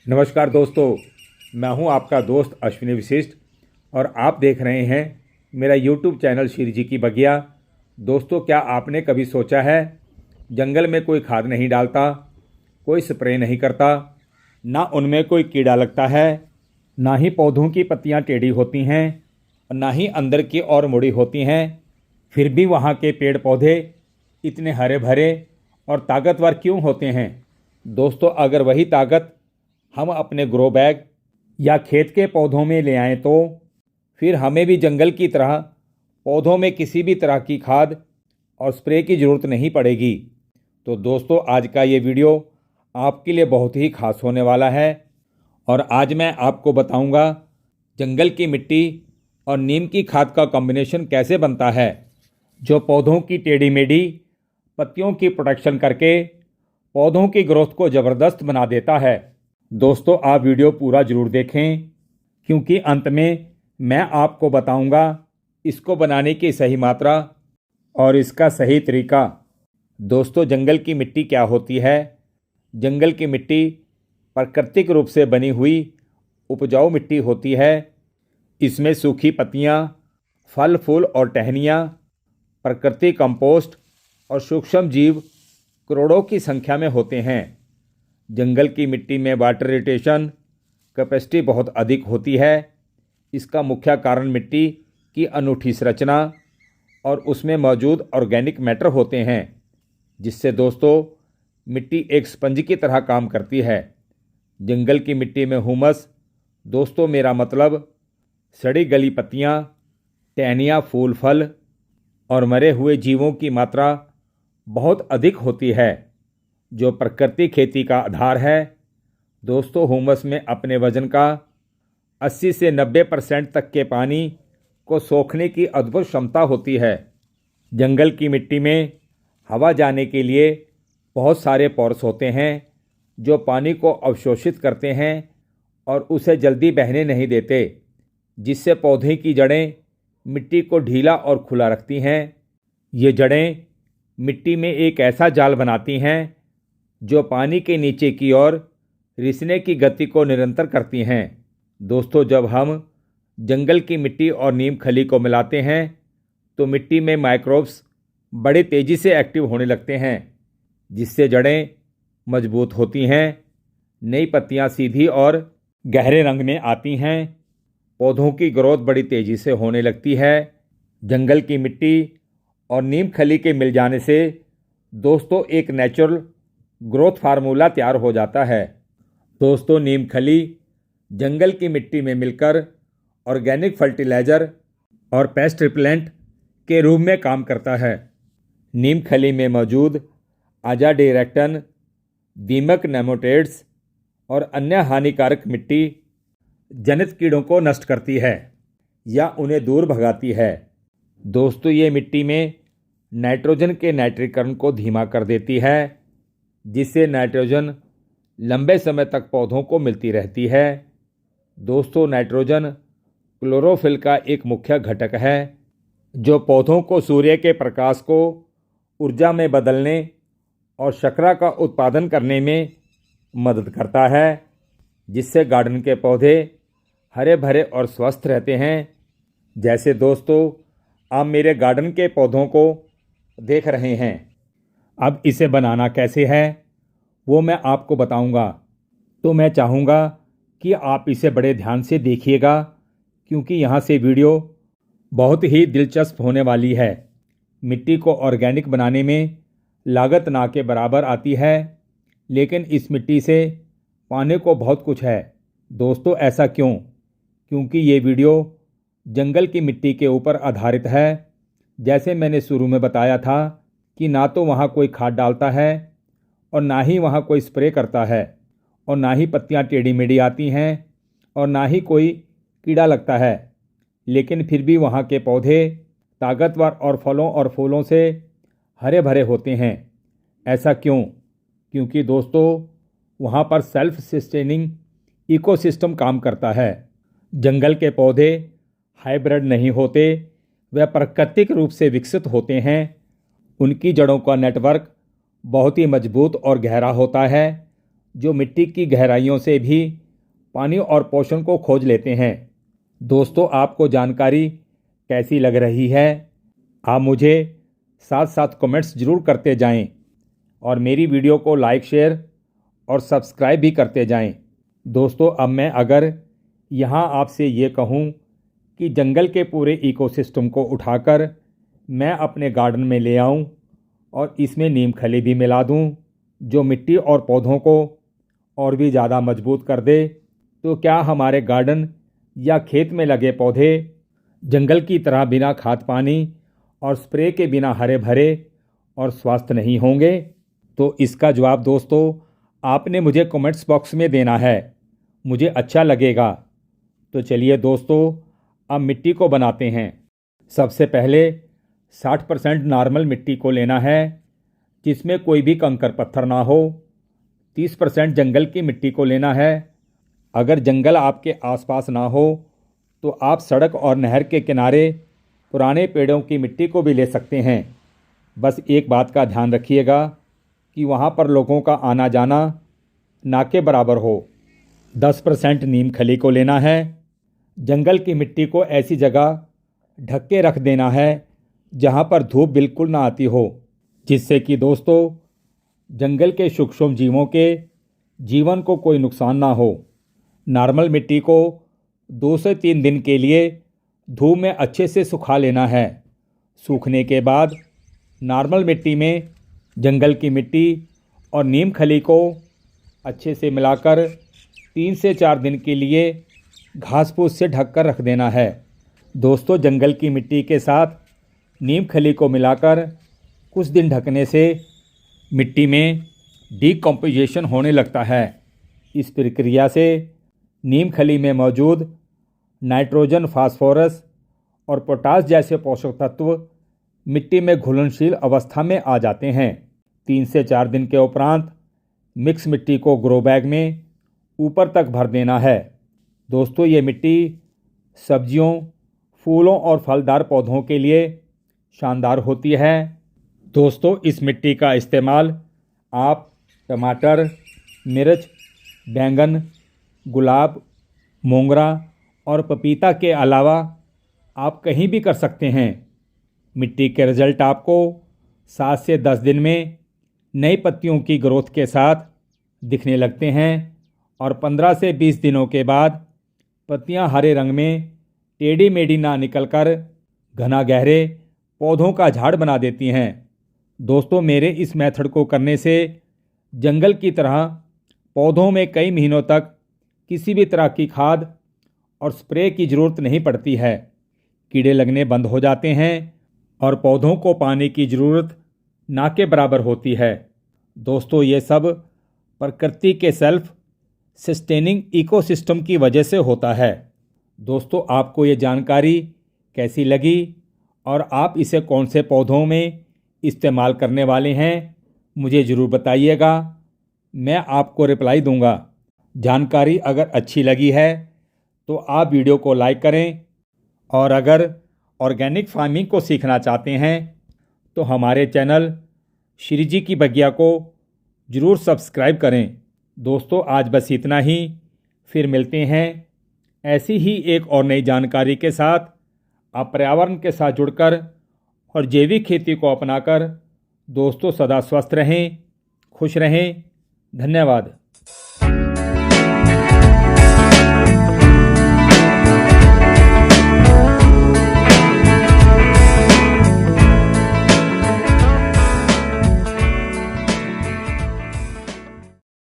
नमस्कार दोस्तों, मैं हूं आपका दोस्त अश्विनी विशिष्ट और आप देख रहे हैं मेरा YouTube चैनल श्री जी की बगिया। दोस्तों, क्या आपने कभी सोचा है जंगल में कोई खाद नहीं डालता, कोई स्प्रे नहीं करता, ना उनमें कोई कीड़ा लगता है, ना ही पौधों की पत्तियां टेढ़ी होती हैं और ना ही अंदर की ओर मुड़ी होती हैं, फिर भी वहाँ के पेड़ पौधे इतने हरे भरे और ताकतवर क्यों होते हैं? दोस्तों, अगर वही ताकत हम अपने ग्रो बैग या खेत के पौधों में ले आएं तो फिर हमें भी जंगल की तरह पौधों में किसी भी तरह की खाद और स्प्रे की ज़रूरत नहीं पड़ेगी। तो दोस्तों, आज का ये वीडियो आपके लिए बहुत ही खास होने वाला है और आज मैं आपको बताऊंगा जंगल की मिट्टी और नीम की खाद का कॉम्बिनेशन कैसे बनता है, जो पौधों की टेढ़ी मेढ़ी पत्तियों की प्रोटेक्शन करके पौधों की ग्रोथ को ज़बरदस्त बना देता है। दोस्तों, आप वीडियो पूरा ज़रूर देखें क्योंकि अंत में मैं आपको बताऊंगा इसको बनाने की सही मात्रा और इसका सही तरीका। दोस्तों, जंगल की मिट्टी क्या होती है? जंगल की मिट्टी प्राकृतिक रूप से बनी हुई उपजाऊ मिट्टी होती है। इसमें सूखी पत्तियां, फल फूल और टहनियाँ, प्राकृतिक कंपोस्ट और सूक्ष्म जीव करोड़ों की संख्या में होते हैं। जंगल की मिट्टी में वाटर रिटेशन कैपेसिटी बहुत अधिक होती है। इसका मुख्य कारण मिट्टी की अनूठी संरचना और उसमें मौजूद ऑर्गेनिक मैटर होते हैं, जिससे दोस्तों मिट्टी एक स्पंज की तरह काम करती है। जंगल की मिट्टी में हुमस, दोस्तों मेरा मतलब सड़ी गली पत्तियां, टहनियाँ, फूल फल और मरे हुए जीवों की मात्रा बहुत अधिक होती है, जो प्राकृतिक खेती का आधार है। दोस्तों, हुमस में अपने वजन का 80 से 90% तक के पानी को सोखने की अद्भुत क्षमता होती है। जंगल की मिट्टी में हवा जाने के लिए बहुत सारे पोर्स होते हैं, जो पानी को अवशोषित करते हैं और उसे जल्दी बहने नहीं देते, जिससे पौधे की जड़ें मिट्टी को ढीला और खुला रखती हैं। ये जड़ें मिट्टी में एक ऐसा जाल बनाती हैं जो पानी के नीचे की ओर रिसने की गति को निरंतर करती हैं। दोस्तों, जब हम जंगल की मिट्टी और नीम खली को मिलाते हैं तो मिट्टी में माइक्रोब्स बड़े तेज़ी से एक्टिव होने लगते हैं, जिससे जड़ें मजबूत होती हैं, नई पत्तियां सीधी और गहरे रंग में आती हैं, पौधों की ग्रोथ बड़ी तेज़ी से होने लगती है। जंगल की मिट्टी और नीम खली के मिल जाने से दोस्तों एक नेचुरल ग्रोथ फार्मूला तैयार हो जाता है। दोस्तों, नीम खली जंगल की मिट्टी में मिलकर ऑर्गेनिक फर्टिलाइज़र और पेस्ट रिपेलेंट के रूप में काम करता है। नीम खली में मौजूद आजाडिरेक्टन दीमक, नेमाटोड्स और अन्य हानिकारक मिट्टी जनित कीड़ों को नष्ट करती है या उन्हें दूर भगाती है। दोस्तों, ये मिट्टी में नाइट्रोजन के नाइट्रीकरण को धीमा कर देती है, जिससे नाइट्रोजन लंबे समय तक पौधों को मिलती रहती है। दोस्तों, नाइट्रोजन क्लोरोफिल का एक मुख्य घटक है, जो पौधों को सूर्य के प्रकाश को ऊर्जा में बदलने और शर्करा का उत्पादन करने में मदद करता है, जिससे गार्डन के पौधे हरे भरे और स्वस्थ रहते हैं। जैसे दोस्तों आप मेरे गार्डन के पौधों को देख रहे हैं। अब इसे बनाना कैसे है वो मैं आपको बताऊंगा, तो मैं चाहूँगा कि आप इसे बड़े ध्यान से देखिएगा क्योंकि यहाँ से वीडियो बहुत ही दिलचस्प होने वाली है। मिट्टी को ऑर्गेनिक बनाने में लागत ना के बराबर आती है, लेकिन इस मिट्टी से पाने को बहुत कुछ है। दोस्तों, ऐसा क्यों? क्योंकि ये वीडियो जंगल की मिट्टी के ऊपर आधारित है। जैसे मैंने शुरू में बताया था कि ना तो वहाँ कोई खाद डालता है और ना ही वहाँ कोई स्प्रे करता है और ना ही पत्तियाँ टेढ़ी मेढ़ी आती हैं और ना ही कोई कीड़ा लगता है, लेकिन फिर भी वहाँ के पौधे ताकतवर और फलों और फूलों से हरे भरे होते हैं। ऐसा क्यों? क्योंकि दोस्तों वहाँ पर सेल्फ सस्टेनिंग इकोसिस्टम काम करता है। जंगल के पौधे हाइब्रिड नहीं होते, वे प्राकृतिक रूप से विकसित होते हैं। उनकी जड़ों का नेटवर्क बहुत ही मजबूत और गहरा होता है, जो मिट्टी की गहराइयों से भी पानी और पोषण को खोज लेते हैं। दोस्तों, आपको जानकारी कैसी लग रही है? आप मुझे साथ साथ कमेंट्स ज़रूर करते जाएं और मेरी वीडियो को लाइक, शेयर और सब्सक्राइब भी करते जाएं। दोस्तों, अब मैं अगर यहाँ आपसे ये कहूँ कि जंगल के पूरे इकोसिस्टम को उठाकर मैं अपने गार्डन में ले आऊँ और इसमें नीम खली भी मिला दूँ, जो मिट्टी और पौधों को और भी ज़्यादा मजबूत कर दे, तो क्या हमारे गार्डन या खेत में लगे पौधे जंगल की तरह बिना खाद पानी और स्प्रे के बिना हरे भरे और स्वस्थ नहीं होंगे? तो इसका जवाब दोस्तों आपने मुझे कमेंट्स बॉक्स में देना है, मुझे अच्छा लगेगा। तो चलिए दोस्तों, अब मिट्टी को बनाते हैं। सबसे पहले 60% नॉर्मल मिट्टी को लेना है, जिसमें कोई भी कंकर पत्थर ना हो। 30% जंगल की मिट्टी को लेना है। अगर जंगल आपके आसपास ना हो तो आप सड़क और नहर के किनारे पुराने पेड़ों की मिट्टी को भी ले सकते हैं। बस एक बात का ध्यान रखिएगा कि वहाँ पर लोगों का आना जाना ना के बराबर हो। 10% नीम खली को लेना है। जंगल की मिट्टी को ऐसी जगह ढक के रख देना है जहाँ पर धूप बिल्कुल ना आती हो, जिससे कि दोस्तों जंगल के सूक्ष्म जीवों के जीवन को कोई नुकसान ना हो। नॉर्मल मिट्टी को 2 से 3 दिन के लिए धूप में अच्छे से सुखा लेना है। सूखने के बाद नॉर्मल मिट्टी में जंगल की मिट्टी और नीम खली को अच्छे से मिलाकर 3 से 4 दिन के लिए घास फूस से ढककर रख देना है। दोस्तों, जंगल की मिट्टी के साथ नीम खली को मिलाकर कुछ दिन ढकने से मिट्टी में डीकम्पोजिशन होने लगता है। इस प्रक्रिया से नीम खली में मौजूद नाइट्रोजन, फास्फोरस और पोटास जैसे पोषक तत्व मिट्टी में घुलनशील अवस्था में आ जाते हैं। 3 से 4 दिन के उपरांत मिक्स मिट्टी को ग्रो बैग में ऊपर तक भर देना है। दोस्तों, ये मिट्टी सब्जियों, फूलों और फलदार पौधों के लिए शानदार होती है। दोस्तों, इस मिट्टी का इस्तेमाल आप टमाटर, मिर्च, बैंगन, गुलाब, मोंगरा और पपीता के अलावा आप कहीं भी कर सकते हैं। मिट्टी के रिजल्ट आपको 7 से 10 दिन में नई पत्तियों की ग्रोथ के साथ दिखने लगते हैं और 15 से 20 दिनों के बाद पत्तियां हरे रंग में टेढ़ी मेढ़ी ना निकलकर घना गहरे पौधों का झाड़ बना देती हैं। दोस्तों, मेरे इस मेथड को करने से जंगल की तरह पौधों में कई महीनों तक किसी भी तरह की खाद और स्प्रे की ज़रूरत नहीं पड़ती है। कीड़े लगने बंद हो जाते हैं और पौधों को पानी की ज़रूरत ना के बराबर होती है। दोस्तों, ये सब प्रकृति के सेल्फ सस्टेनिंग इकोसिस्टम की वजह से होता है। दोस्तों, आपको ये जानकारी कैसी लगी और आप इसे कौन से पौधों में इस्तेमाल करने वाले हैं, मुझे ज़रूर बताइएगा। मैं आपको रिप्लाई दूंगा। जानकारी अगर अच्छी लगी है तो आप वीडियो को लाइक करें और अगर ऑर्गेनिक फार्मिंग को सीखना चाहते हैं तो हमारे चैनल श्री जी की बगिया को ज़रूर सब्सक्राइब करें। दोस्तों, आज बस इतना ही। फिर मिलते हैं ऐसी ही एक और नई जानकारी के साथ। आप पर्यावरण के साथ जुड़कर और जैविक खेती को अपनाकर दोस्तों सदा स्वस्थ रहें, खुश रहें। धन्यवाद।